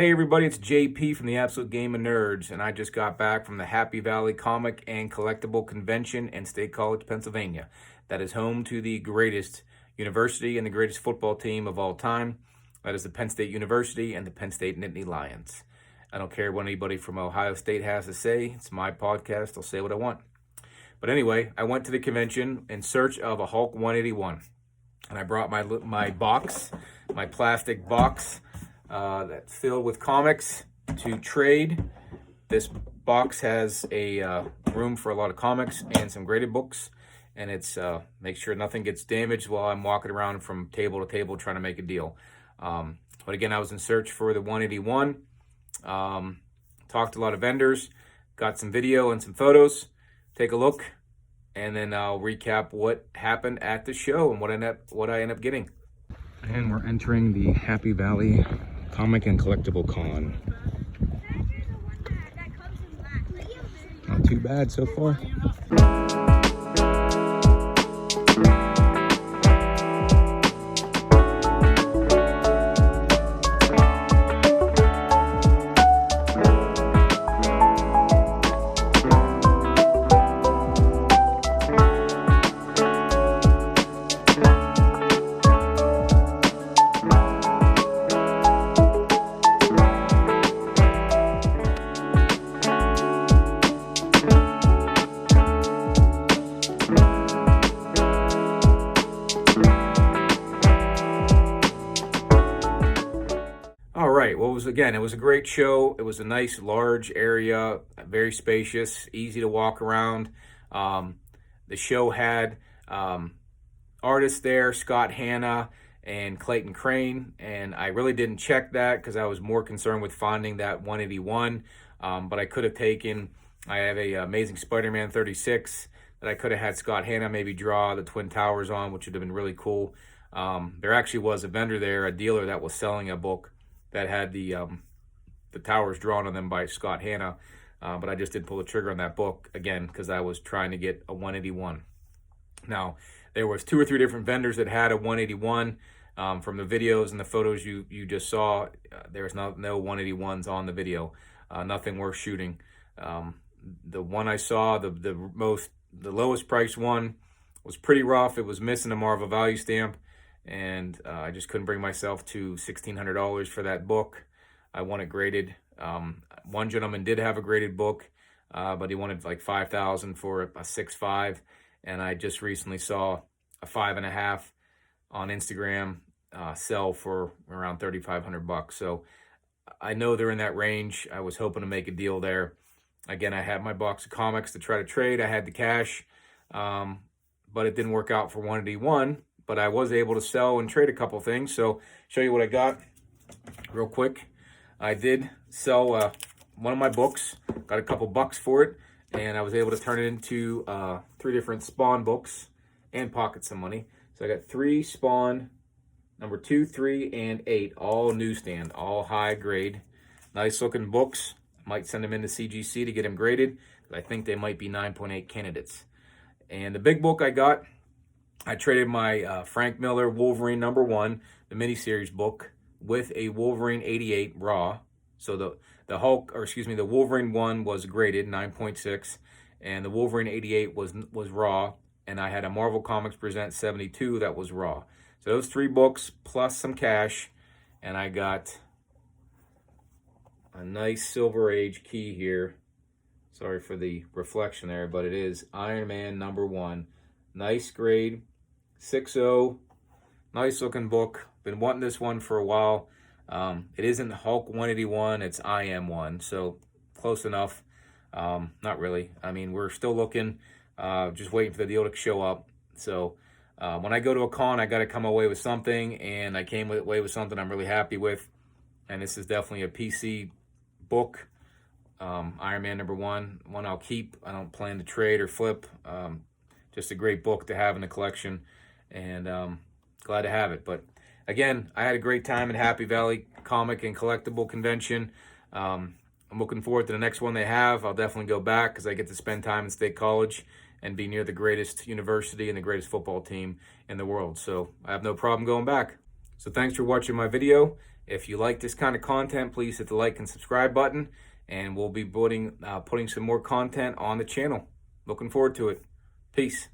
Hey everybody, it's JP from the Absolute Game of Nerds, and I just got back from the Happy Valley Comic and Collectible Convention in State College, Pennsylvania. That is home to the greatest university and the greatest football team of all time. That is the Penn State University and the Penn State Nittany Lions. I don't care what anybody from Ohio State has to say. It's my podcast. I'll say what I want. But anyway, I went to the convention in search of a Hulk 181. And I brought my box, my plastic box, that's filled with comics to trade. This box has a room for a lot of comics and some graded books, and it's make sure nothing gets damaged while I'm walking around from table to table trying to make a deal. But again, I was in search for the 181. Talked to a lot of vendors, got some video and some photos. Take a look, and then I'll recap what happened at the show and what I end up getting. And we're entering the Happy Valley Comic and Collectible Con. Not too bad so far. All right, well, it was a great show. It was a nice, large area, very spacious, easy to walk around. The show had artists there, Scott Hanna and Clayton Crane, and I really didn't check that because I was more concerned with finding that 181, but I could have I have a Amazing Spider-Man 36 that I could have had Scott Hanna maybe draw the Twin Towers on, which would have been really cool. There actually was a vendor there, a dealer that was selling a book that had the towers drawn on them by Scott Hanna, but I just didn't pull the trigger on that book, again, because I was trying to get a 181. Now, there was 2 or 3 different vendors that had a 181. From the videos and the photos you just saw, there's no 181s on the video, nothing worth shooting. The one I saw, the lowest priced one, was pretty rough. It was missing a Marvel value stamp, and I just couldn't bring myself to $1,600 for that book. I want it graded. One gentleman did have a graded book, but he wanted like $5,000 for a 6.5, and I just recently saw a 5.5 on Instagram sell for around $3,500. So I know they're in that range. I was hoping to make a deal there. Again, I had my box of comics to try to trade. I had the cash, but it didn't work out for 181. But I was able to sell and trade a couple things. So show you what I got real quick. I did sell one of my books, got a couple bucks for it, and I was able to turn it into 3 different Spawn books and pocket some money. So I got 3 Spawn, number 2, 3, and 8, all newsstand, all high grade. Nice looking books. Might send them into CGC to get them graded. I think they might be 9.8 candidates. And the big book I traded my Frank Miller Wolverine number 1, the miniseries book, with a Wolverine 88 raw. So the Wolverine 1 was graded 9.6, and the Wolverine 88 was raw, and I had a Marvel Comics Present 72 that was raw. So those 3 books plus some cash, and I got a nice Silver Age key here. Sorry for the reflection there, but it is Iron Man number 1. Nice grade, 6.0, nice looking book. Been wanting this one for a while. It isn't Hulk 181, it's IM1, so close enough. Not really. I mean, we're still looking, just waiting for the deal to show up. So when I go to a con, I got to come away with something, and I came away with something I'm really happy with. And this is definitely a PC book. Iron Man number 1, one I'll keep. I don't plan to trade or flip. Just a great book to have in the collection, and glad to have it. But again, I had a great time at Happy Valley Comic and Collectible Convention. I'm looking forward to the next one they have. I'll definitely go back because I get to spend time in State College and be near the greatest university and the greatest football team in the world. So I have no problem going back. So thanks for watching my video. If you like this kind of content, please hit the like and subscribe button, and we'll be putting some more content on the channel. Looking forward to it. Peace.